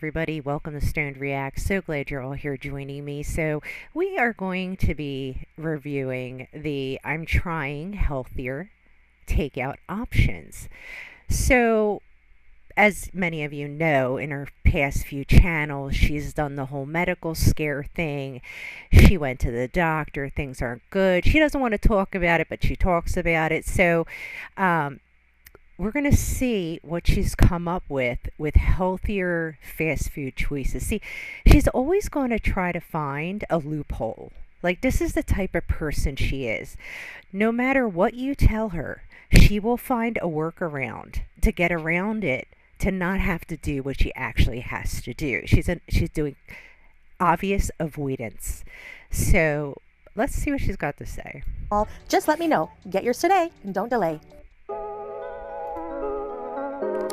everybody. Welcome to Stoned React. So glad you're all here joining me. So, we are going to be reviewing the I'm trying healthier takeout options. So, as many of you know, in her past few channels, she's done the whole medical scare thing. She went to the doctor, things aren't good. She doesn't want to talk about it, but she talks about it. So, we're going to see what she's come up with healthier fast food choices. See, she's always going to try to find a loophole. Like, this is the type of person she is. No matter what you tell her, she will find a workaround to get around it, to not have to do what she actually has to do. She's doing obvious avoidance. So let's see what she's got to say. Just let me know. Get yours today and don't delay.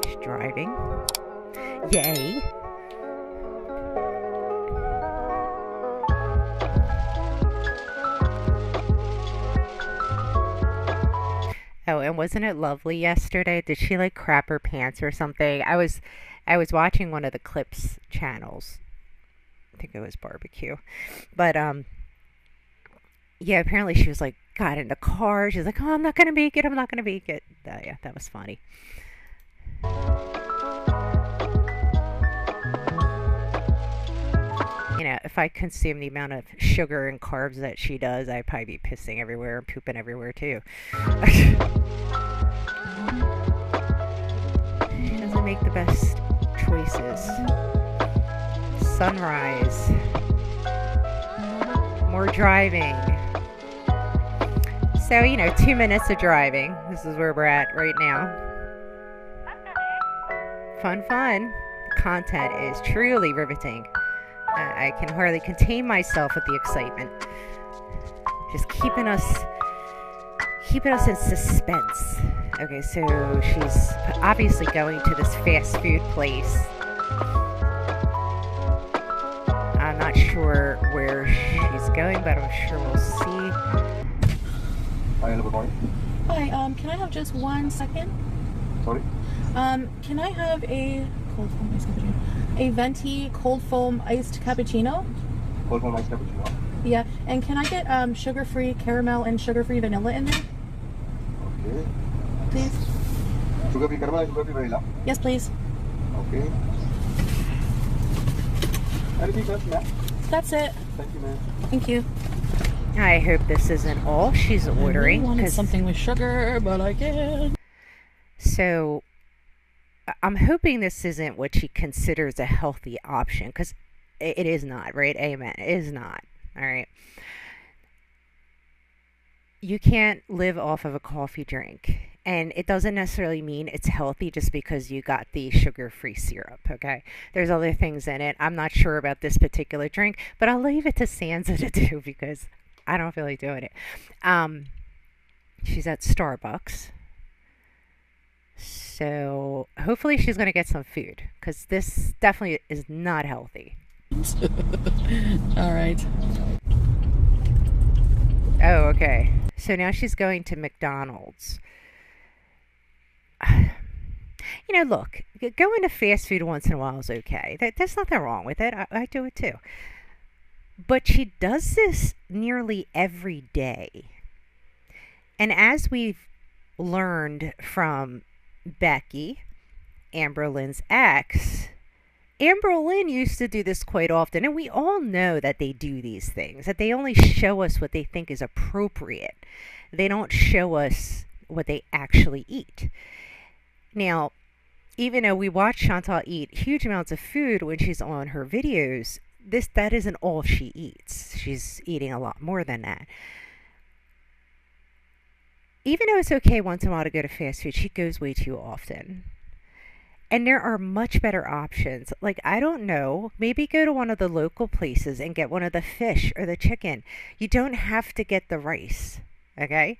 She's driving. Yay. Oh, and wasn't it lovely yesterday? Did she like crap her pants or something? I was watching one of the clips channels. I think it was barbecue. But yeah, apparently she was like got in the car. She was like, "Oh, I'm not gonna make it. I'm not gonna make it." Yeah, that was funny. You know, if I consume the amount of sugar and carbs that she does, I'd probably be pissing everywhere and pooping everywhere too. She doesn't make the best choices. Sunrise. More driving. So, 2 minutes of driving. This is where we're at right now. Fun. The content is truly riveting. I can hardly contain myself with the excitement. Just keeping us in suspense. Okay, so she's obviously going to this fast food place. I'm not sure where she's going, but I'm sure we'll see. Hi, good morning. Hi, can I have just 1 second? Sorry? Can I have a cold foam iced cappuccino? A venti cold foam iced cappuccino? Cold foam iced cappuccino. Yeah, and can I get sugar-free caramel and sugar-free vanilla in there? Okay. Please? Sugar-free caramel and sugar-free vanilla. Yes, please. Okay. Anything else, ma'am? That's it. Thank you, ma'am. Thank you. I hope this isn't all she's ordering. I really wanted something with sugar, but I can't. So, I'm hoping this isn't what she considers a healthy option, because it is not, right? Amen. It is not. All right. You can't live off of a coffee drink, and it doesn't necessarily mean it's healthy just because you got the sugar-free syrup, okay? There's other things in it. I'm not sure about this particular drink, but I'll leave it to Sansa to do because I don't feel like doing it. She's at Starbucks. So hopefully she's going to get some food, because this definitely is not healthy. All right. Oh, okay. So now she's going to McDonald's. Look, going to fast food once in a while is okay. There's nothing wrong with it. I do it too. But she does this nearly every day. And as we've learned from Becky, Amber Lynn's ex, Amber Lynn used to do this quite often, and we all know that they do these things, that they only show us what they think is appropriate. They don't show us what they actually eat. Now, even though we watch Chantal eat huge amounts of food when she's on her videos, that isn't all she eats. She's eating a lot more than that. Even though it's okay once in a while to go to fast food, she goes way too often. And there are much better options. Like, I don't know, maybe go to one of the local places and get one of the fish or the chicken. You don't have to get the rice, okay?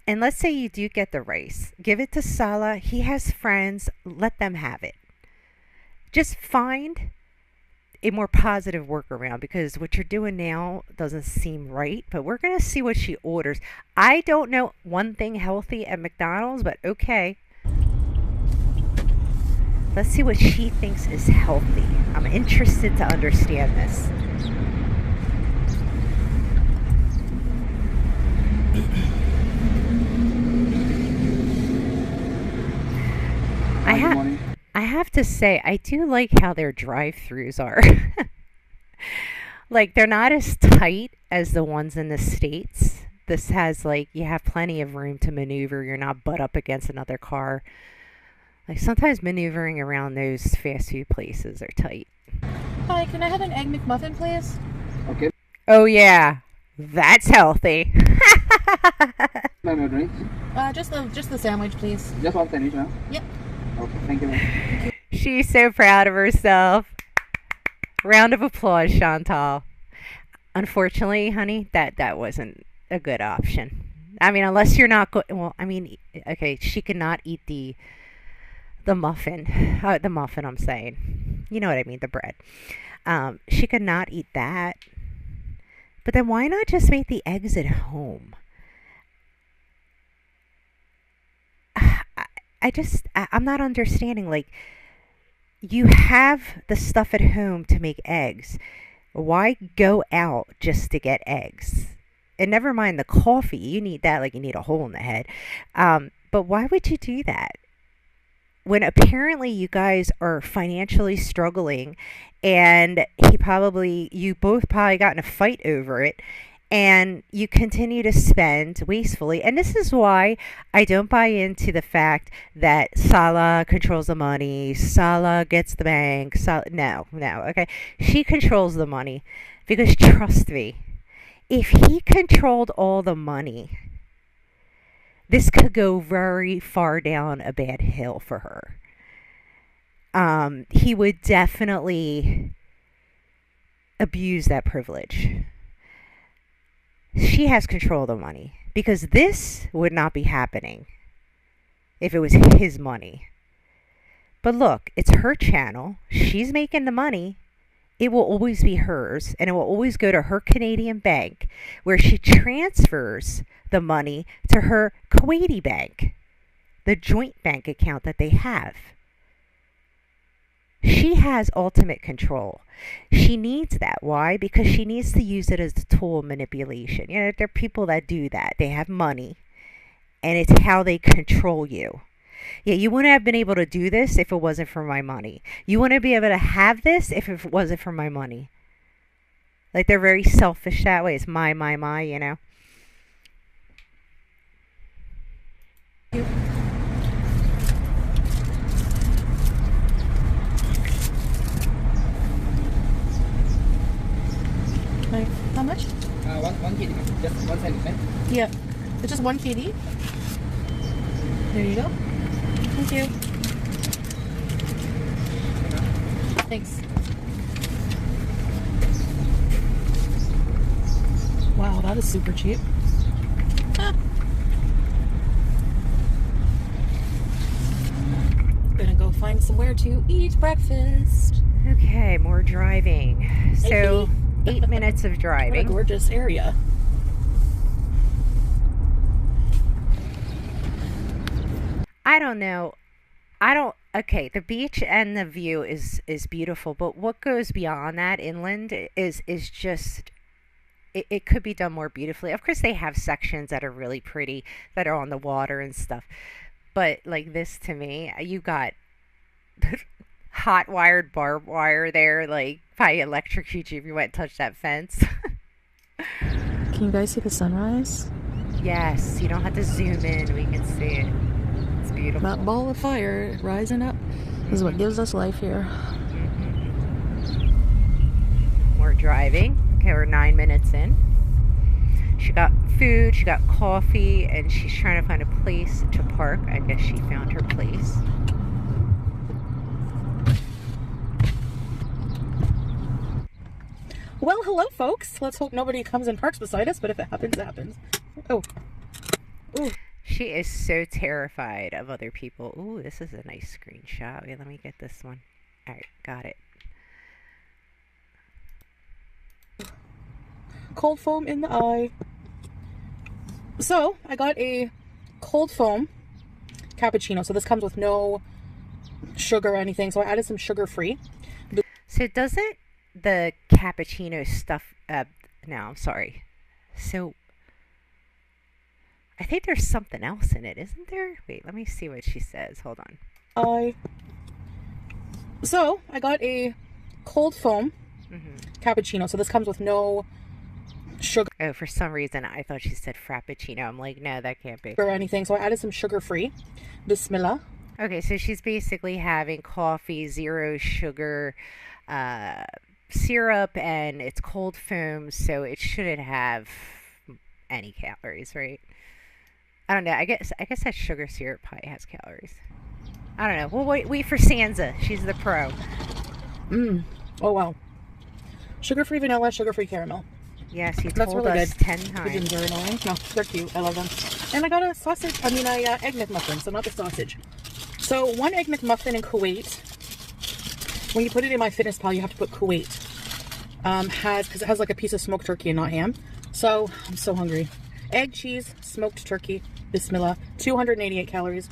And let's say you do get the rice. Give it to Salah. He has friends. Let them have it. Just find a more positive workaround, because what you're doing now doesn't seem right, but we're going to see what she orders. I don't know one thing healthy at McDonald's, but okay. Let's see what she thinks is healthy. I'm interested to understand this. I have to say, I do like how their drive-throughs are. Like, they're not as tight as the ones in the States. This has, like, you have plenty of room to maneuver. You're not butt up against another car. Like, sometimes maneuvering around those fast food places are tight. Hi, can I have an Egg McMuffin, please? Okay. Oh, yeah. That's healthy. Ma'am, your drinks? Just the sandwich, please. Just one sandwich, ma'am? Yep. Okay, thank you, ma'am. She's so proud of herself. Round of applause, Chantal. Unfortunately, honey, that wasn't a good option. I mean, unless you're not well, I mean, okay, she could not eat the muffin. The muffin, I'm saying. You know what I mean, the bread. She could not eat that. But then why not just make the eggs at home? I'm not understanding. Like, you have the stuff at home to make eggs. Why go out just to get eggs? And never mind the coffee. You need that like you need a hole in the head. But why would you do that? When apparently you guys are financially struggling and you both probably got in a fight over it, and you continue to spend wastefully. And this is why I don't buy into the fact that Salah controls the money, Salah gets the bank. No, okay. She controls the money because trust me, if he controlled all the money, this could go very far down a bad hill for her. He would definitely abuse that privilege. She has control of the money because this would not be happening if it was his money. But look, it's her channel. She's making the money. It will always be hers, and it will always go to her Canadian bank, where she transfers the money to her Kuwaiti bank, the joint bank account that they have. She has ultimate control. She needs that. Why? Because she needs to use it as a tool of manipulation. You know, there are people that do that. They have money, and it's how they control you. Yeah, you wouldn't have been able to do this if it wasn't for my money. You wouldn't be able to have this if it wasn't for my money. Like, they're very selfish that way. It's my, you know. How much? One KD, just one sandwich, right? Yeah. It's just 1 KD. There you go. Thank you. Thanks. Wow, that is super cheap. Ah. Gonna go find somewhere to eat breakfast. Okay, more driving. So, 8 minutes of driving. What a gorgeous area. I don't know. Okay, the beach and the view is beautiful, but what goes beyond that inland is just it could be done more beautifully. Of course, they have sections that are really pretty that are on the water and stuff. But like this, to me, you got hot wired barbed wire there, like probably electrocute you if you went and touched that fence. Can you guys see the sunrise? Yes, you don't have to zoom in. We can see it. It's beautiful. That ball of fire rising up is what gives us life here. We're driving. Okay, we're 9 minutes in. She got food, she got coffee, and she's trying to find a place to park. I guess she found her place. Well, hello, folks. Let's hope nobody comes and parks beside us, but if it happens, it happens. Oh. Ooh. She is so terrified of other people. Ooh, this is a nice screenshot. Okay, let me get this one. All right, got it. Cold foam in the eye. So, I got a cold foam cappuccino. So this comes with no sugar or anything, so I added some sugar free. So doesn't the cappuccino stuff? No, I'm sorry. So I think there's something else in it, isn't there? Wait, let me see what she says. Hold on. I got a cold foam cappuccino. So this comes with no sugar Oh, for some reason I thought she said frappuccino. I'm like, no, that can't be. or anything. So I added some sugar free. Bismillah. Okay, so she's basically having coffee, zero sugar, syrup, and it's cold foam, so it shouldn't have any calories, right? I don't know. I guess that sugar syrup probably has calories. I don't know. We'll wait for Sansa. She's the pro. Oh wow. Sugar free vanilla, sugar free caramel. Yes, you That's told really us good. 10 Pigeons times. are annoying. No, they're cute. I love them. And I got a sausage. I mean, egg McMuffin, so not the sausage. So one egg McMuffin in Kuwait. When you put it in MyFitnessPal, you have to put Kuwait. Because it has like a piece of smoked turkey and not ham. So I'm so hungry. Egg, cheese, smoked turkey. Bismillah. 288 calories.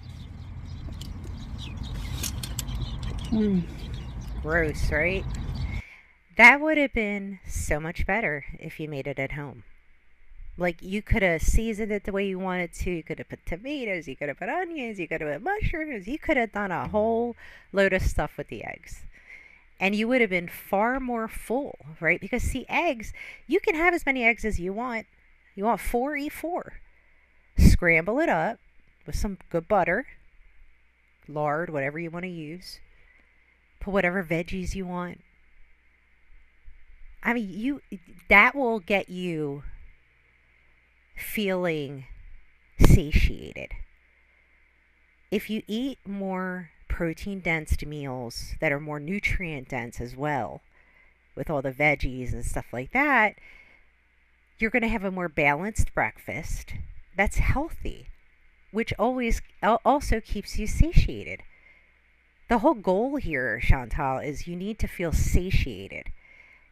Gross, right? That would have been so much better if you made it at home. Like, you could have seasoned it the way you wanted to. You could have put tomatoes, you could have put onions, you could have put mushrooms. You could have done a whole load of stuff with the eggs. And you would have been far more full, right? Because, see, eggs, you can have as many eggs as you want. You want four, eat four. Scramble it up with some good butter, lard, whatever you want to use. Put whatever veggies you want. I mean, that will get you feeling satiated. If you eat more protein dense meals that are more nutrient dense as well, with all the veggies and stuff like that, you're going to have a more balanced breakfast that's healthy, which always also keeps you satiated. The whole goal here, Chantal, is you need to feel satiated.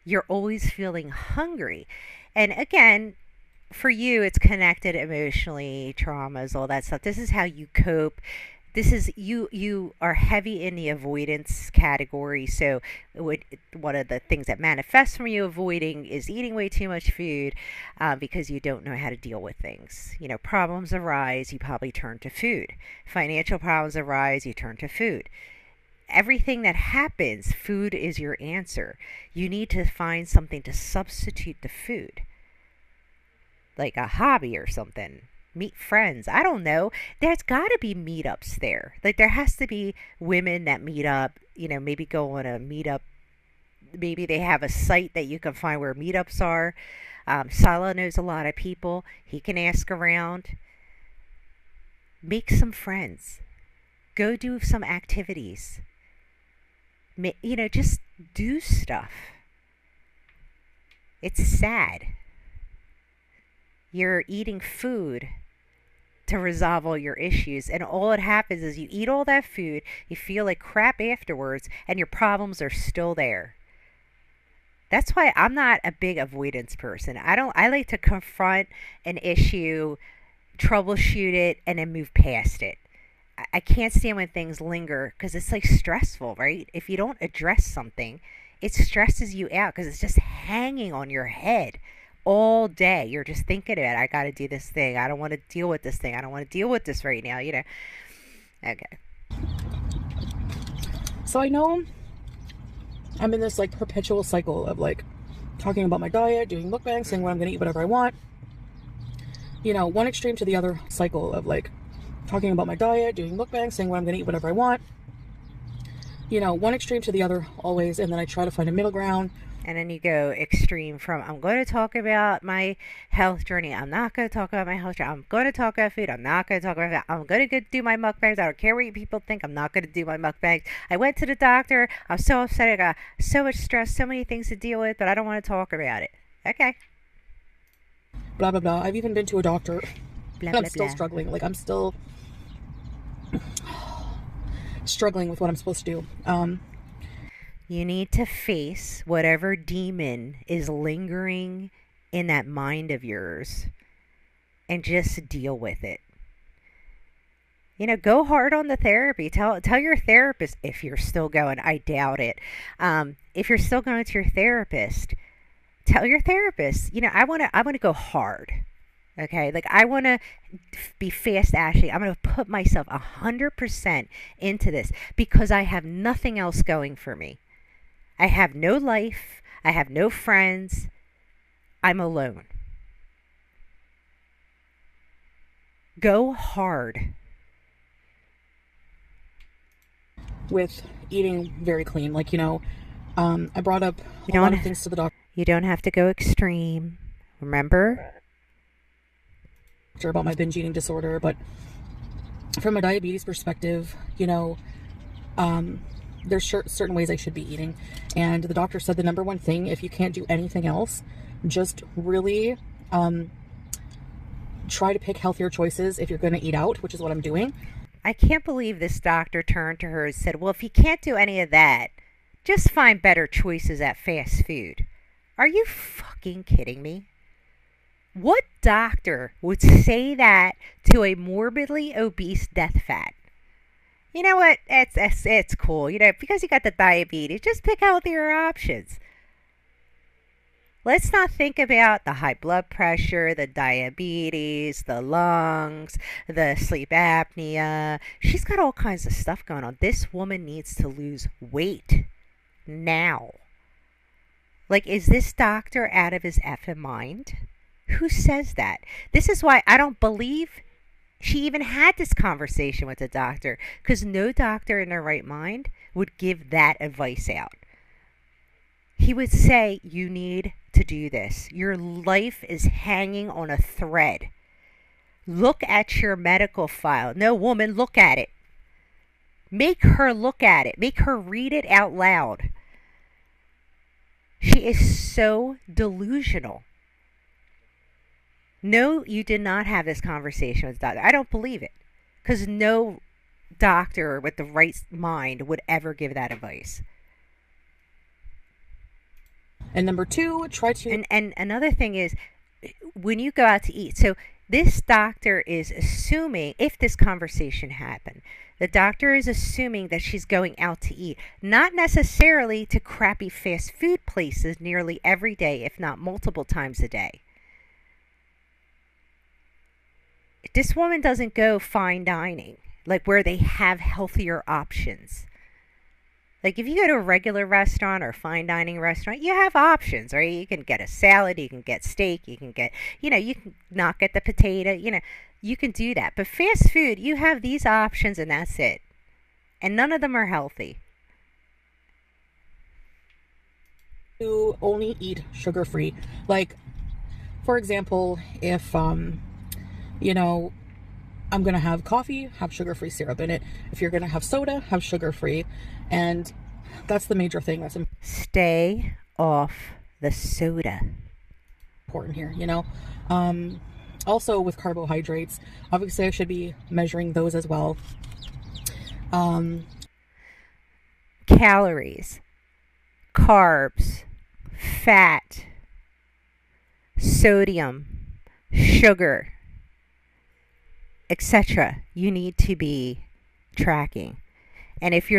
You're always feeling hungry. And again, for you, it's connected emotionally, traumas, all that stuff. This is how you cope. This is you are heavy in the avoidance category. So one of the things that manifests from you avoiding is eating way too much food because you don't know how to deal with things. You know, problems arise, you probably turn to food. Financial problems arise, you turn to food. Everything that happens, food is your answer. You need to find something to substitute the food, like a hobby or something. Meet friends. I don't know. There's got to be meetups there. Like, there has to be women that meet up, you know, maybe go on a meetup. Maybe they have a site that you can find where meetups are. Salah knows a lot of people. He can ask around. Make some friends. Go do some activities. You know, just do stuff. It's sad. You're eating food to resolve all your issues, and all it happens is you eat all that food, you feel like crap afterwards, and your problems are still there. That's why I'm not a big avoidance person. I like to confront an issue, troubleshoot it, and then move past it. I can't stand when things linger because it's like stressful, right? If you don't address something, it stresses you out because it's just hanging on your head all day. You're just thinking about it. I got to do this thing. I don't want to deal with this thing. I don't want to deal with this right now, you know. Okay. So I know I'm in this like perpetual cycle of like talking about my diet, doing mukbangs, saying what I'm going to eat, whatever I want. You know, one extreme to the other cycle of like talking about my diet, doing mukbangs, saying what I'm going to eat, whatever I want. You know, one extreme to the other always, and then I try to find a middle ground. And then you go extreme from, I'm going to talk about my health journey. I'm not going to talk about my health journey. I'm going to talk about food. I'm not going to talk about that. I'm going to do my mukbangs. I don't care what people think. I'm not going to do my mukbangs. I went to the doctor. I'm so upset. I got so much stress, so many things to deal with, but I don't want to talk about it. Okay. Blah, blah, blah. I've even been to a doctor. Blah, and I'm blah, still blah. struggling. Like, I'm still struggling with what I'm supposed to do. You need to face whatever demon is lingering in that mind of yours and just deal with it. Go hard on the therapy. Tell your therapist if you're still going. I doubt it. If you're still going to your therapist, tell your therapist. I want to go hard. Okay, like I want to be fast Ashley. I'm going to put myself 100% into this because I have nothing else going for me. I have no life. I have no friends. I'm alone. Go hard. With eating very clean. Like, I brought up You a lot of don't things to the doctor you don't have to go extreme. Remember? about my binge eating disorder, but from a diabetes perspective, there's certain ways I should be eating. And the doctor said the number one thing, if you can't do anything else, just really try to pick healthier choices if you're going to eat out, which is what I'm doing. I can't believe this doctor turned to her and said, "Well, if you can't do any of that, just find better choices at fast food." Are you fucking kidding me? What doctor would say that to a morbidly obese death fat? You know what? It's cool. Because you got the diabetes, just pick healthier options. Let's not think about the high blood pressure, the diabetes, the lungs, the sleep apnea. She's got all kinds of stuff going on. This woman needs to lose weight now. Like, is this doctor out of his effing mind? Who says that? This is why I don't believe she even had this conversation with the doctor, because no doctor in their right mind would give that advice out. He would say, you need to do this. Your life is hanging on a thread. Look at your medical file. No, woman, look at it. Make her look at it. Make her read it out loud. She is so delusional. No, you did not have this conversation with the doctor. I don't believe it. Because no doctor with the right mind would ever give that advice. And number two, try to... And another thing is, when you go out to eat, so this doctor is assuming, if this conversation happened, the doctor is assuming that she's going out to eat, not necessarily to crappy fast food places nearly every day, if not multiple times a day. This woman doesn't go fine dining, like where they have healthier options. Like if you go to a regular restaurant or fine dining restaurant, you have options, right? You can get a salad, you can get steak, you can get, you can not get the potato, you can do that. But fast food, you have these options and that's it. And none of them are healthy. To only eat sugar-free. Like, for example, if, I'm going to have coffee, have sugar-free syrup in it. If you're going to have soda, have sugar-free. And that's the major thing that's Stay off the soda. important here, Also with carbohydrates, obviously I should be measuring those as well. Calories, carbs, fat, sodium, sugar, etc. You need to be tracking. And if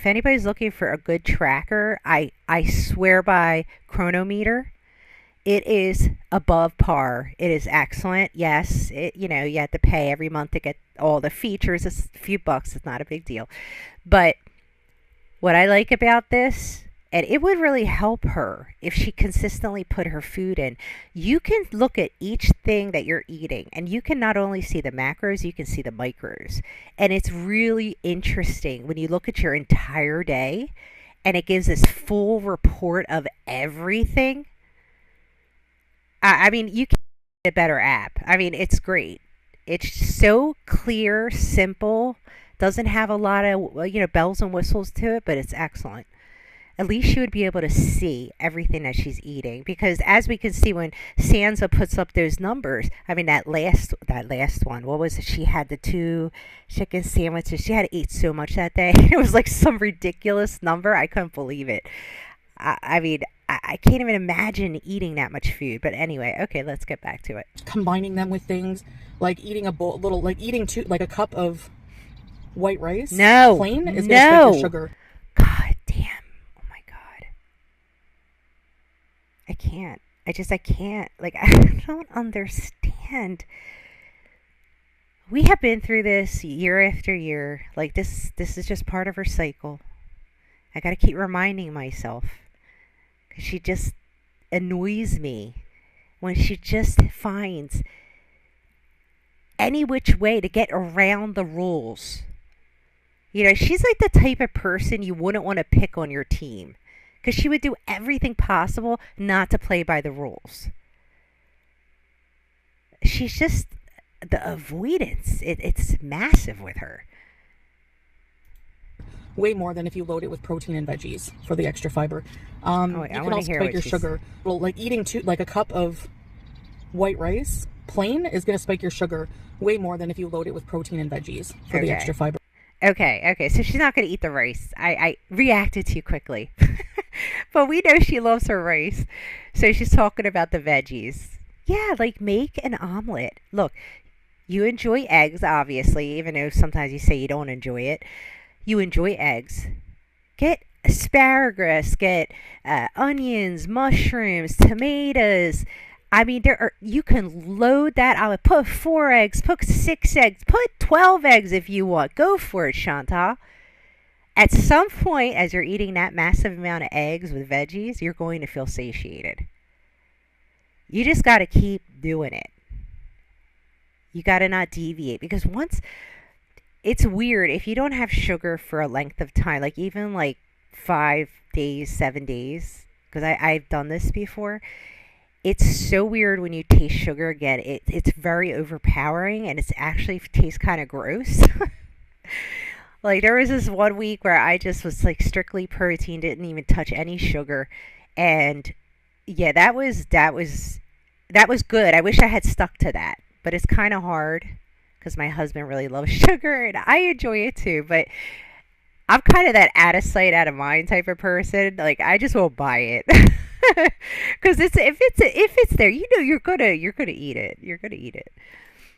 anybody's looking for a good tracker, I swear by Chronometer. It is above par. It is excellent. Yes, you have to pay every month to get all the features. It's a few bucks. It's not a big deal. But what I like about this, and it would really help her if she consistently put her food in. You can look at each thing that you're eating, and you can not only see the macros, you can see the micros. And it's really interesting when you look at your entire day, and it gives this full report of everything. I mean, you can get a better app. I mean, it's great. It's so clear, simple, doesn't have a lot of, bells and whistles to it, but it's excellent. At least she would be able to see everything that she's eating. Because as we can see when Sansa puts up those numbers, I mean, that last one, what was it? She had the 2 chicken sandwiches. She had to eat so much that day. It was like some ridiculous number. I couldn't believe it. I mean, I can't even imagine eating that much food. But anyway, okay, let's get back to it. Combining them with things like eating a bowl, eating a cup of white rice, No. plain, is going to spike your No. sugar. God damn. Oh my God. I can't. I can't. Like, I don't understand. We have been through this year after year. Like, this is just part of her cycle. I got to keep reminding myself. 'Cause she just annoys me when she just finds any which way to get around the rules. You know, she's like the type of person you wouldn't want to pick on your team because she would do everything possible not to play by the rules. She's just the avoidance. It's massive with her. Way more than if you load it with protein and veggies for the extra fiber. Oh, wait, You I can want to also hear spike what your she's... sugar. Well, like eating like a cup of white rice, plain, is going to spike your sugar way more than if you load it with protein and veggies for the extra fiber. Okay. So she's not going to eat the rice. I reacted too quickly. But we know she loves her rice. So she's talking about the veggies. Yeah, like make an omelet. Look, you enjoy eggs, obviously, even though sometimes you say you don't enjoy it. You enjoy eggs. Get asparagus, get onions, mushrooms, tomatoes. I mean, you can load that out. Put 4 eggs, put 6 eggs, put 12 eggs if you want. Go for it, Chantal. At some point, as you're eating that massive amount of eggs with veggies, you're going to feel satiated. You just got to keep doing it. You got to not deviate because once it's weird if you don't have sugar for a length of time, like even like 5 days, 7 days, because I've done this before. It's so weird when you taste sugar again. It's very overpowering and it's actually tastes kind of gross. Like there was this one week where I just was like strictly protein, didn't even touch any sugar, and yeah, that was good. I wish I had stuck to that, but it's kind of hard because my husband really loves sugar and I enjoy it too. But I'm kind of that out of sight, out of mind type of person. Like I just won't buy it because if it's there, you know you're gonna eat it. You're gonna eat it.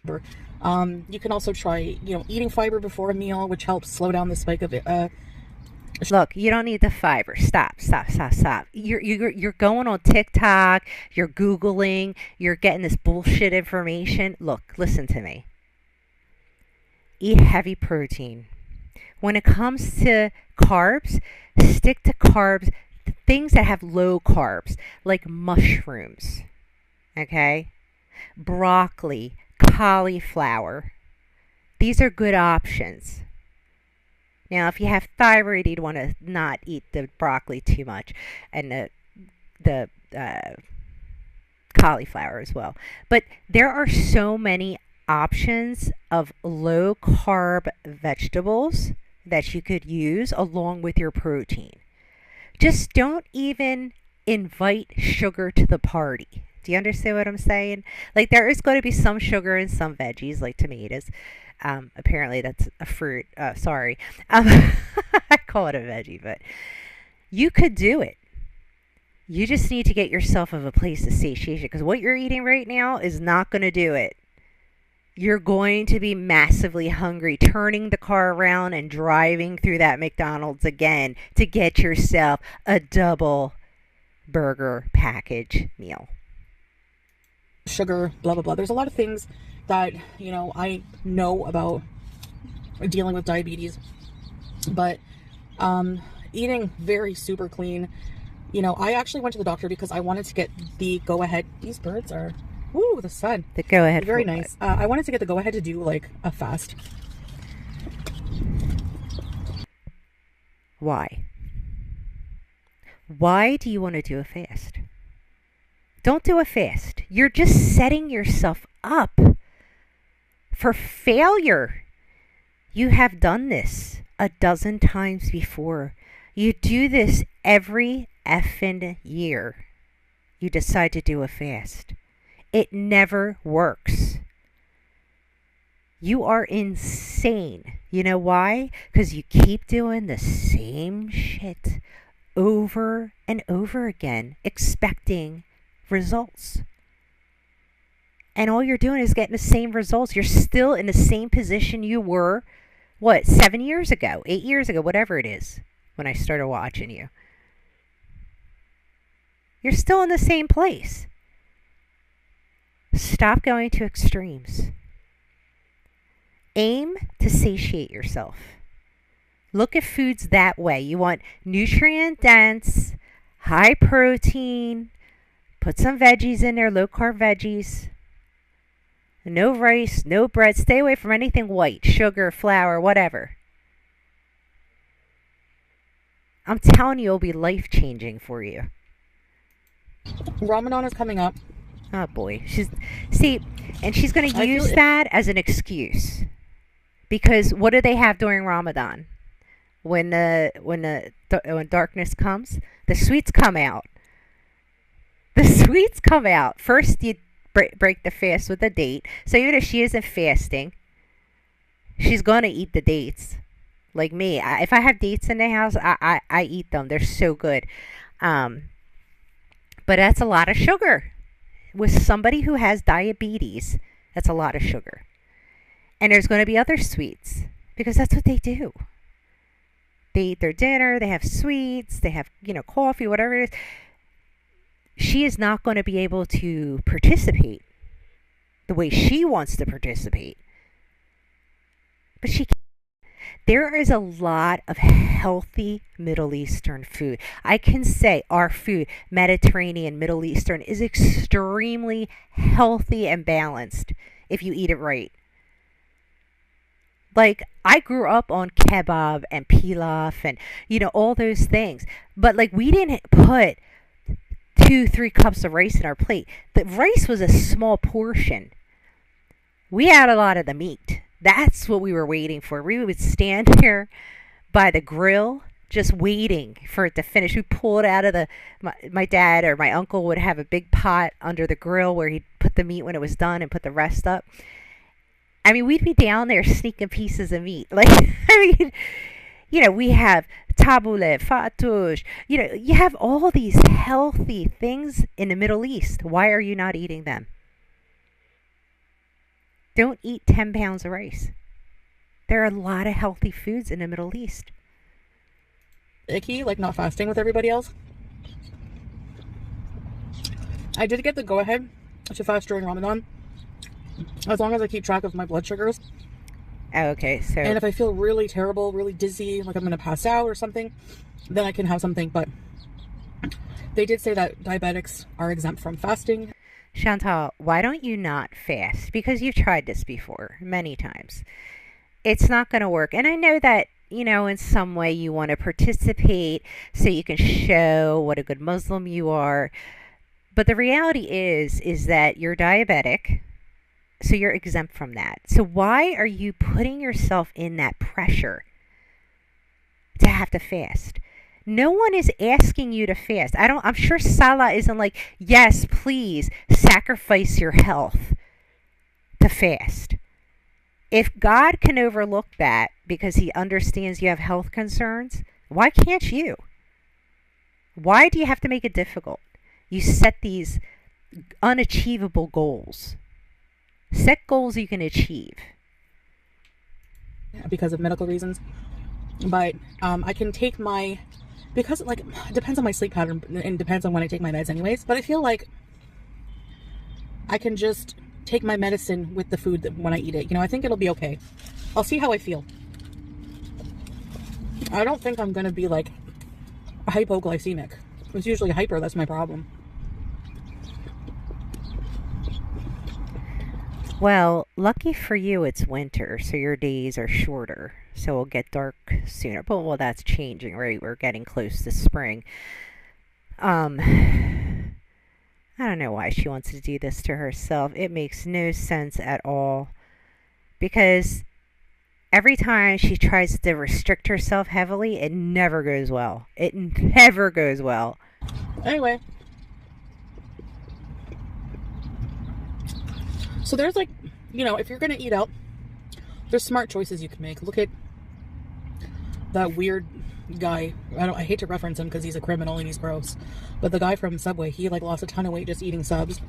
You can also try, eating fiber before a meal, which helps slow down the spike of it. Look, you don't need the fiber. Stop. You're going on TikTok. You're Googling. You're getting this bullshit information. Look, listen to me. Eat heavy protein. When it comes to carbs, stick to carbs, things that have low carbs, like mushrooms, okay? Broccoli, cauliflower. These are good options. Now, if you have thyroid, you'd want to not eat the broccoli too much and the cauliflower as well. But there are so many options of low carb vegetables that you could use along with your protein. Just don't even invite sugar to the party. Do you understand what I'm saying? Like there is going to be some sugar in some veggies, like tomatoes. Apparently that's a fruit. Sorry. I call it a veggie, but you could do it. You just need to get yourself of a place of satiation because what you're eating right now is not going to do it. You're going to be massively hungry, turning the car around and driving through that McDonald's again to get yourself a double burger package meal. Sugar, blah, blah, blah. There's a lot of things that, I know about dealing with diabetes, but eating very super clean. I actually went to the doctor because I wanted to get the go-ahead. These birds are... Ooh, the sun. The go-ahead. Very nice. I wanted to get the go-ahead to do, like, a fast. Why? Why do you want to do a fast? Don't do a fast. You're just setting yourself up for failure. You have done this a dozen times before. You do this every effing year. You decide to do a fast. It never works. You are insane. You know why? Because you keep doing the same shit over and over again, expecting results. And all you're doing is getting the same results. You're still in the same position you were what, 7 years ago, 8 years ago, whatever it is, when I started watching you. You're still in the same place. Stop going to extremes. Aim to satiate yourself. Look at foods that way. You want nutrient dense, high protein, put some veggies in there, low carb veggies. No rice, no bread. Stay away from anything white, sugar, flour, whatever. I'm telling you, it'll be life changing for you. Ramadan is coming up. Oh boy, she's going to use that as an excuse, because what do they have during Ramadan? When darkness comes, the sweets come out. The sweets come out. First, you break the fast with a date. So even if she isn't fasting, she's going to eat the dates. Like me, if I have dates in the house, I eat them. They're so good. But that's a lot of sugar. With somebody who has diabetes, that's a lot of sugar. And there's going to be other sweets, because that's what they do. They eat their dinner, they have sweets, they have, coffee, whatever it is. She is not going to be able to participate the way she wants to participate. But she can. There is a lot of healthy Middle Eastern food. I can say our food, Mediterranean, Middle Eastern, is extremely healthy and balanced if you eat it right. Like, I grew up on kebab and pilaf and, all those things. But, we didn't put 2-3 cups of rice in our plate. The rice was a small portion. We had a lot of the meat. That's what we were waiting for. We would stand here by the grill just waiting for it to finish. We pull it out of my dad or my uncle would have a big pot under the grill where he'd put the meat when it was done and put the rest up. I mean, we'd be down there sneaking pieces of meat. We have tabbouleh, fattoush. You have all these healthy things in the Middle East. Why are you not eating them? Don't eat 10 pounds of rice. There are a lot of healthy foods in the Middle East. Icky, not fasting with everybody else. I did get the go-ahead to fast during Ramadan, as long as I keep track of my blood sugars. Oh, okay, so... And if I feel really terrible, really dizzy, like I'm going to pass out or something, then I can have something. But they did say that diabetics are exempt from fasting. Chantal, why don't you not fast? Because you've tried this before, many times. It's not going to work. And I know that, in some way you want to participate so you can show what a good Muslim you are. But the reality is that you're diabetic, so you're exempt from that. So why are you putting yourself in that pressure to have to fast? No one is asking you to fast. I'm sure Salah isn't like, yes, please sacrifice your health to fast. If God can overlook that because he understands you have health concerns, why can't you? Why do you have to make it difficult? You set these unachievable goals. Set goals you can achieve. Because of medical reasons. But I can take because it depends on my sleep pattern and depends on when I take my meds anyways. But I feel like I can just take my medicine with the food when I eat it. I think it'll be okay. I'll see how I feel. I don't think I'm going to be hypoglycemic. It's usually hyper, that's my problem. Well, lucky for you, it's winter, so your days are shorter. So it'll get dark sooner. But, well, that's changing, right? We're getting close to spring. I don't know why she wants to do this to herself. It makes no sense at all. Because every time she tries to restrict herself heavily, it never goes well. It never goes well. Anyway. So there's if you're going to eat out, there's smart choices you can make. Look at that weird guy. I hate to reference him because he's a criminal and he's gross. But the guy from Subway, he lost a ton of weight just eating subs.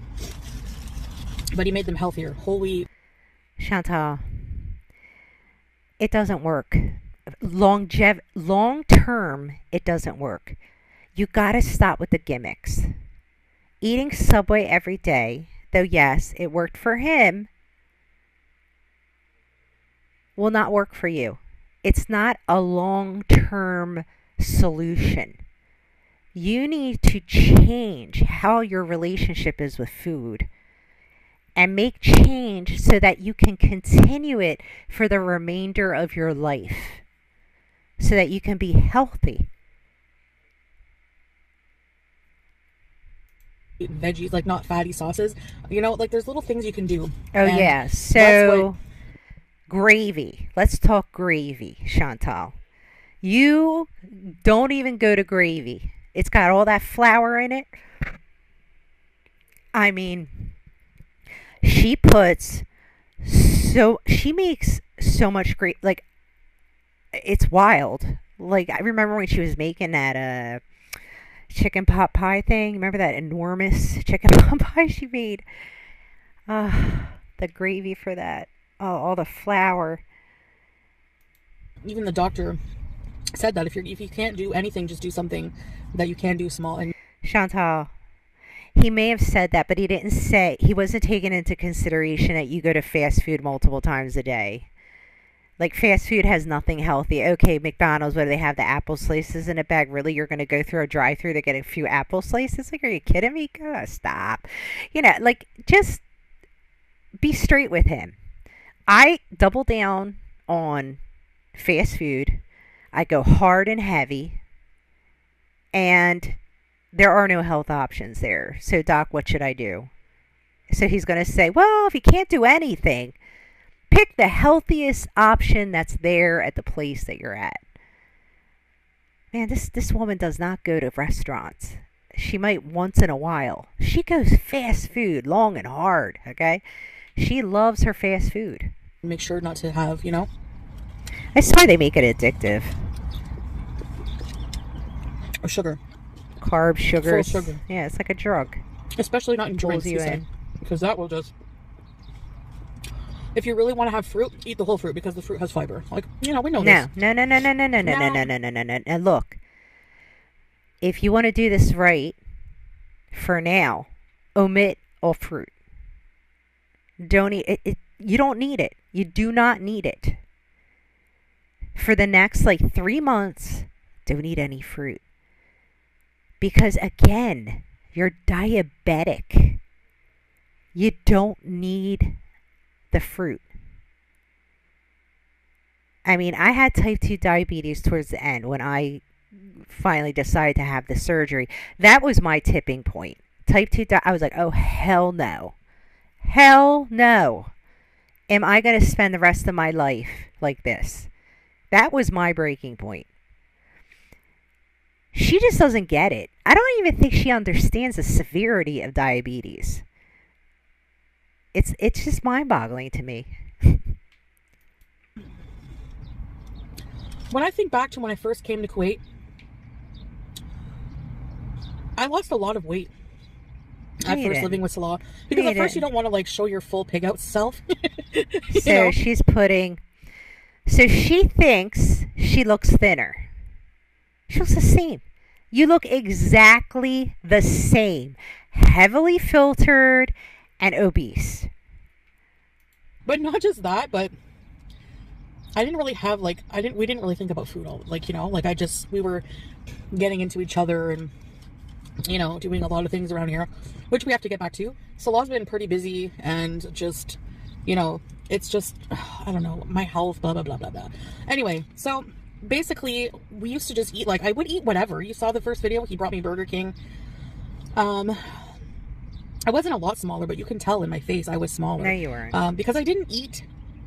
But he made them healthier. Whole wheat. Chantal, It doesn't work. Long term, it doesn't work. You got to stop with the gimmicks. Eating Subway every day, though yes, it worked for him, will not work for you. It's not a long term solution. You need to change how your relationship is with food and make change so that you can continue it for the remainder of your life so that you can be healthy. Veggies, like not fatty sauces. You know, like there's little things you can do. Oh, And yeah. that's what So, gravy. Let's talk gravy, Chantal. You don't even go to gravy. It's got all that flour in it. I mean, she puts she makes so much great, like, it's wild. Like, I remember when she was making that chicken pot pie thing. Remember that enormous chicken pot pie she made? The gravy for that. Oh, all the flour. even the doctor said that if you can't do anything, just do something that you can do small. And Chantal, he may have said that, but he didn't say, he wasn't taking into consideration that you go to fast food multiple times a day. Like, fast food has nothing healthy. Okay, McDonald's, what do they have? The apple slices in a bag? Really? You're going to go through a drive-through to get a few apple slices? Like, are you kidding me? Stop. You know, like, just be straight with him. I double down on fast food. I go hard and heavy. And there are no health options there. So, Doc, what should I do? So he's going to say, well, if you can't do anything, pick the healthiest option that's there at the place that you're at. Man, this woman does not go to restaurants. She might once in a while. She goes fast food, long and hard, okay? She loves her fast food. make sure not to have, you know, That's why they make it addictive. or sugar, Carbs, sugars. full sugar, Yeah, it's like a drug. especially not in Pulls drinks. you He said, in. because that will just. If you really want to have fruit, eat the whole fruit because the fruit has fiber. Like, you know, we know No, this. no, no, no, no, no, no, no, no, no, no, no, no, no. And look, if you want to do this right, for now, omit all fruit. Don't eat it. You don't need it. You do not need it. For the next like 3 months, don't eat any fruit. Because again, you're diabetic. You don't need the fruit. I mean, I had type 2 diabetes towards the end when I finally decided to have the surgery. That was my tipping point. Type 2 I was like, oh, hell no. Hell no. Am I going to spend the rest of my life like this? That was my breaking point. She just doesn't get it. I don't even think she understands the severity of diabetes. It's just mind-boggling to me. When I think back to when I first came to Kuwait, I lost a lot of weight at You first didn't. living with Salah. Because You at first you didn't. don't want to like show your full pig out self. You So know? she's putting. So she thinks she looks thinner. She looks the same. You look exactly the same. Heavily filtered and obese. But not just that, but I didn't really have like we didn't really think about food all like, you know, like we were getting into each other and, you know, doing a lot of things around here, which we have to get back to. Salah's been pretty busy and just, you know, it's just, I don't know, my health, blah, blah, blah, blah, blah. Anyway, so basically we used to just eat, like, I would eat whatever. You saw the first video, he brought me Burger King. I wasn't a lot smaller, but you can tell in my face I was smaller. No, you weren't. Because I didn't eat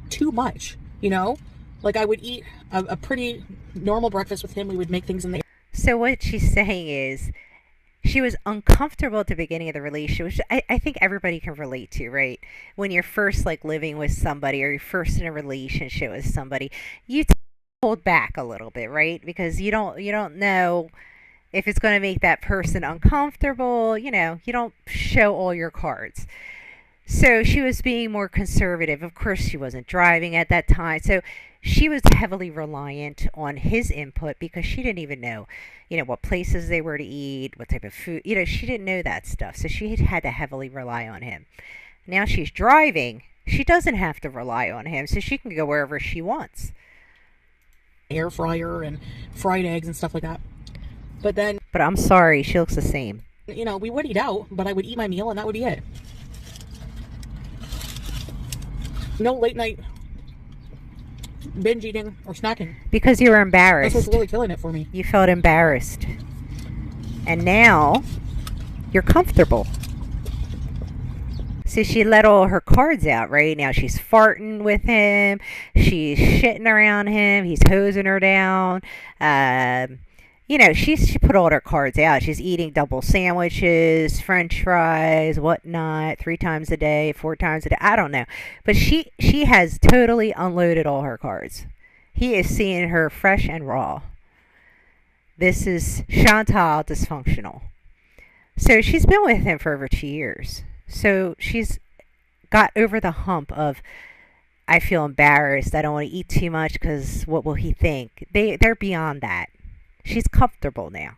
too much, you know? Like, I would eat a pretty normal breakfast with him. We would make things in the So what she's saying is she was uncomfortable at the beginning of the relationship, which I think everybody can relate to, right? When you're first like living with somebody or you're first in a relationship with somebody, you hold back a little bit, right? Because you don't know if it's going to make that person uncomfortable. You know, you don't show all your cards. So she was being more conservative. Of course, she wasn't driving at that time. So she was heavily reliant on his input because she didn't even know, what places they were to eat, what type of food. She didn't know that stuff. So she had to heavily rely on him. Now she's driving. She doesn't have to rely on him, so she can go wherever she wants. Air fryer and fried eggs and stuff like that. But then, But I'm sorry, she looks the same. we would eat out, but I would eat my meal and that would be it. No late night binge eating or snacking. Because you were That's embarrassed. what's really killing it for me. You felt embarrassed. And now you're comfortable. So she let all her cards out, right? Now she's farting with him. She's shitting around him. He's hosing her down. She put all her cards out. She's eating double sandwiches, french fries, whatnot, 3 times a day, 4 times a day. I don't know. But she has totally unloaded all her cards. He is seeing her fresh and raw. This is Chantal dysfunctional. So she's been with him for over 2 years. So she's got over the hump of, I feel embarrassed. I don't want to eat too much because what will he think? They're beyond that. She's comfortable now.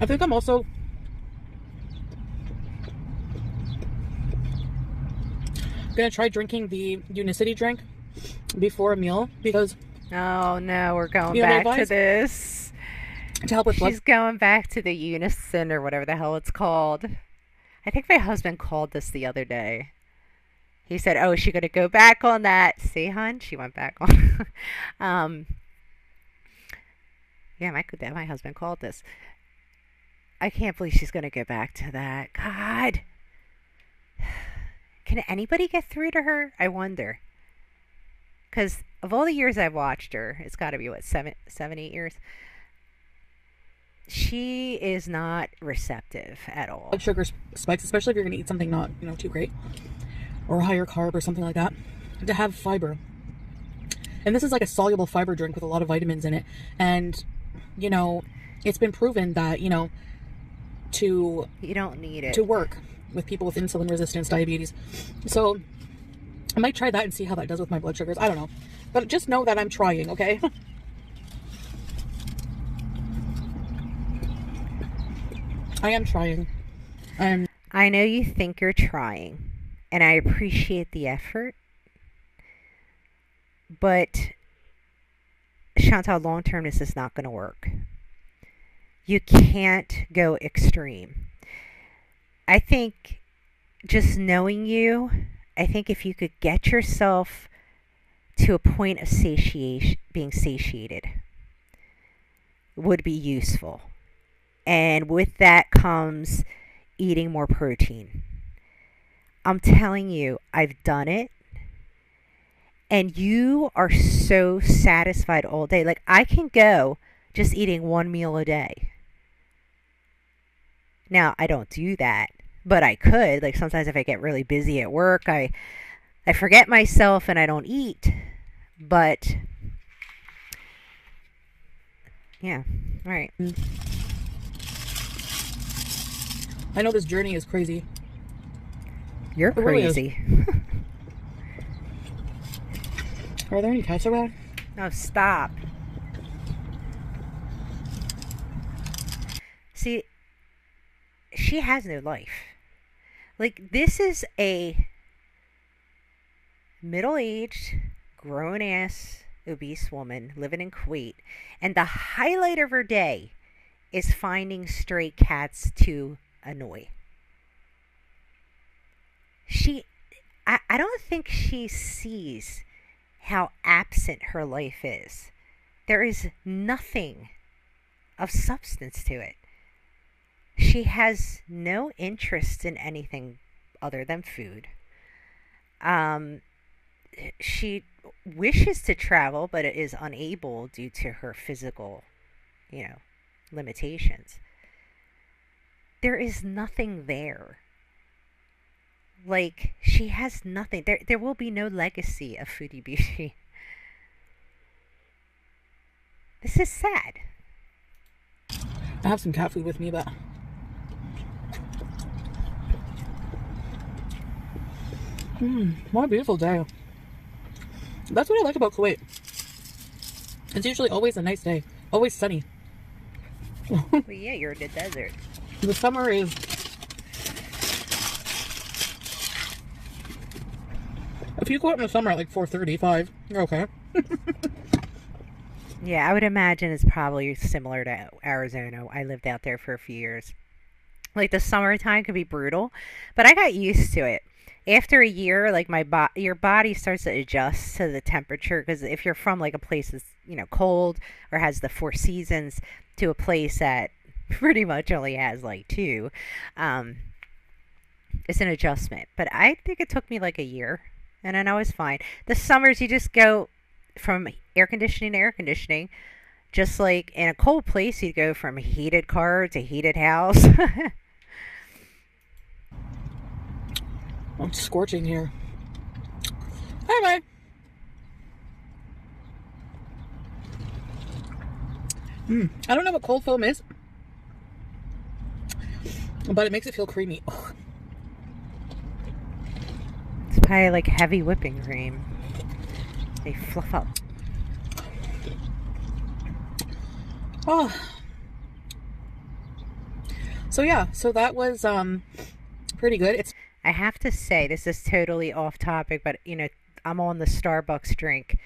I think I'm also gonna try drinking the Unicity drink before a meal because Oh no, we're going You have back to advice? this. to help with blood. She's going back to the unison or whatever the hell it's called. I think my husband called this the other day. He said, "Oh, is she going to go back on that?" See, hon, she went back on. Yeah, my husband called this. I can't believe she's going to go back to that. God, can anybody get through to her? I wonder. Because of all the years I've watched her, it's got to be what 7, 8 years. She is not receptive at all. Blood sugar spikes, especially if you're gonna eat something not too great or a higher carb or something like that. To have fiber, and this is like a soluble fiber drink with a lot of vitamins in it, and it's been proven that to You don't need it. to work with people with insulin resistance, diabetes. So I might try that and see how that does with my blood sugars. I don't know, but just know that I'm trying. Okay. I am trying. I know you think you're trying, and I appreciate the effort, but Chantal, long term, this is not going to work. You can't go extreme. I think just knowing you, I think if you could get yourself to a point of being satiated, would be useful. And with that comes eating more protein. I'm telling you, I've done it. And you are so satisfied all day. Like, I can go just eating 1 meal a day. Now, I don't do that, but I could. Like, sometimes if I get really busy at work, I forget myself and I don't eat. But, yeah, all right. I know this journey is crazy. You're It really is. crazy. Are there any cats around? No, stop. See, she has no life. Like, this is a middle-aged, grown-ass, obese woman living in Kuwait. And the highlight of her day is finding stray cats to annoy. I don't think she sees how absent her life is. There is nothing of substance to it. She has no interest in anything other than food. She wishes to travel, but is unable due to her physical, limitations. There is nothing there. Like, she has nothing. There will be no legacy of Foodie Beauty. This is sad. I have some cat food with me, but What a beautiful day. That's what I like about Kuwait. It's usually always a nice day. Always sunny. Well, yeah, you're in the desert. The summer is... If you go out in the summer at like 4:35, you're okay. Yeah, I would imagine it's probably similar to Arizona. I lived out there for a few years. Like the summertime could be brutal, but I got used to it. After a year, like your body starts to adjust to the temperature because if you're from like a place that's, cold or has the four seasons to a place that pretty much only has like two, it's an adjustment. But I think it took me like a year, and then I was fine. The summers you just go from air conditioning to air conditioning. Just like in a cold place, you go from heated car to heated house. It's scorching here. Anyway. I don't know what cold foam is, but it makes it feel creamy. Ugh. It's probably like heavy whipping cream. They fluff up. Oh. So yeah, so that was pretty good. I have to say, this is totally off topic, but I'm on the Starbucks drink.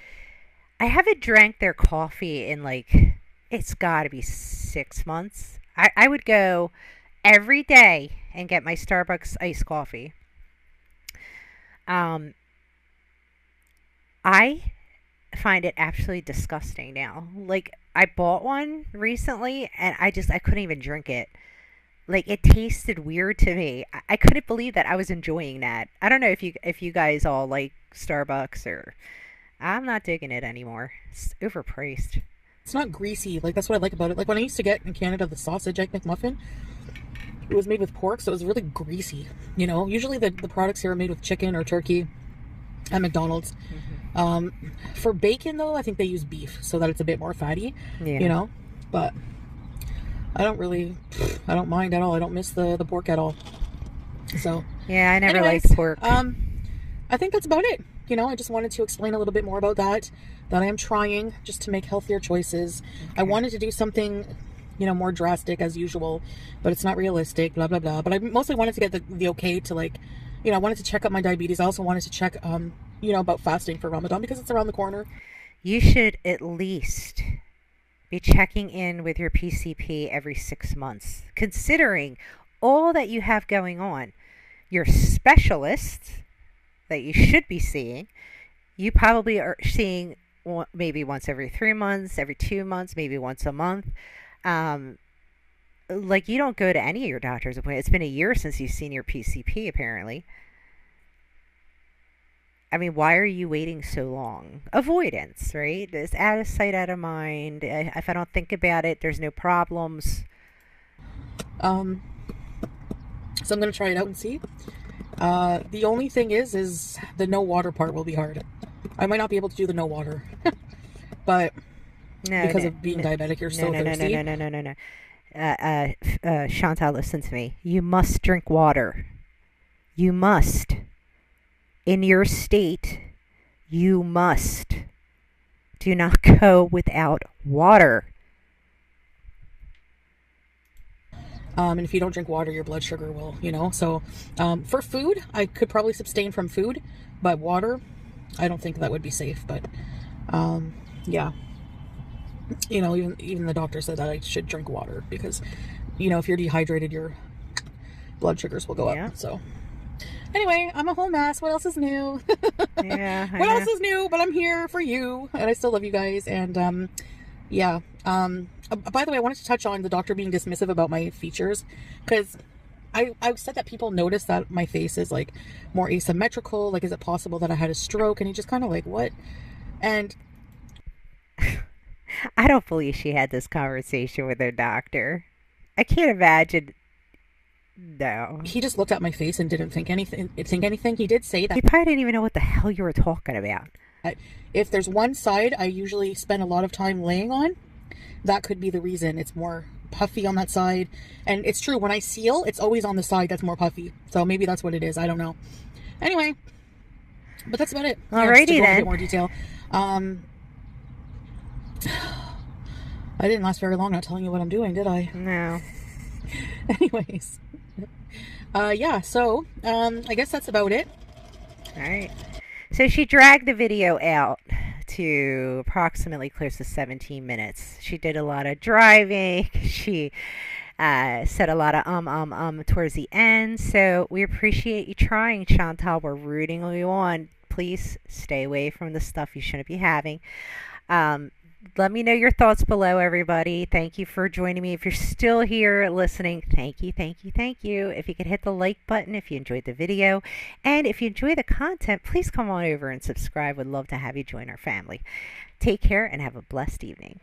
I haven't drank their coffee in like, it's got to be 6 months. I would go every day and get my Starbucks iced coffee. I find it absolutely disgusting now. Like, I bought one recently and I couldn't even drink it. Like, it tasted weird to me. I couldn't believe that I was enjoying that. I don't know if you guys all like Starbucks or... I'm not digging it anymore. It's overpriced. It's not greasy. Like, that's what I like about it. Like, when I used to get in Canada the sausage Egg McMuffin, it was made with pork, so it was really greasy. Usually the products here are made with chicken or turkey at McDonald's. For bacon, though, I think they use beef so that it's a bit more fatty. Yeah. But... I don't mind at all. I don't miss the pork at all. So yeah, I never anyways, liked pork. I think that's about it. I just wanted to explain a little bit more about that I am trying just to make healthier choices. Okay. I wanted to do something, more drastic as usual, but it's not realistic, blah, blah, blah. But I mostly wanted to get the okay to I wanted to check up my diabetes. I also wanted to check, about fasting for Ramadan because it's around the corner. You should at least be checking in with your PCP every 6 months, considering all that you have going on. Your specialist that you should be seeing, you probably are seeing maybe once every 3 months, every 2 months, maybe once a month. Like, you don't go to any of your doctor's appointments. It's been a year since you've seen your PCP, apparently. I mean, why are you waiting so long? Avoidance, right? It's out of sight, out of mind. If I don't think about it, there's no problems. So I'm going to try it out and see. The only thing is the no water part will be hard. I might not be able to do the no water. But because of being diabetic, you're so thirsty. No. Chantal, listen to me. You must drink water. You must. In your state, you must. Do not go without water. And if you don't drink water, your blood sugar will, So, for food, I could probably abstain from food, but water, I don't think that would be safe. But, yeah. Even the doctor said that I should drink water because, if you're dehydrated, your blood sugars will go up. So. Anyway, I'm a whole mess. What else is new? Yeah. What else is new? But I'm here for you, and I still love you guys. And yeah. By the way, I wanted to touch on the doctor being dismissive about my features, because I said that people notice that my face is like more asymmetrical. Like, is it possible that I had a stroke? And he just kind of like, what? And I don't believe she had this conversation with her doctor. I can't imagine. No. He just looked at my face and didn't think anything. He did say that. He probably didn't even know what the hell you were talking about. If there's one side I usually spend a lot of time laying on, that could be the reason. It's more puffy on that side. And it's true, when I seal, it's always on the side that's more puffy. So maybe that's what it is. I don't know. Anyway, But that's about it. Alrighty just to go into a then. bit more detail. I didn't last very long not telling you what I'm doing, did I? No. Anyways. Yeah, so, I guess that's about it. All right. So she dragged the video out to approximately close to 17 minutes. She did a lot of driving. She said a lot of towards the end. So we appreciate you trying, Chantal. We're rooting you on. Please stay away from the stuff you shouldn't be having. Let me know your thoughts below, everybody. Thank you for joining me. If you're still here listening, thank you, thank you, thank you. If you could hit the like button if you enjoyed the video. And if you enjoy the content, please come on over and subscribe. Would love to have you join our family. Take care and have a blessed evening.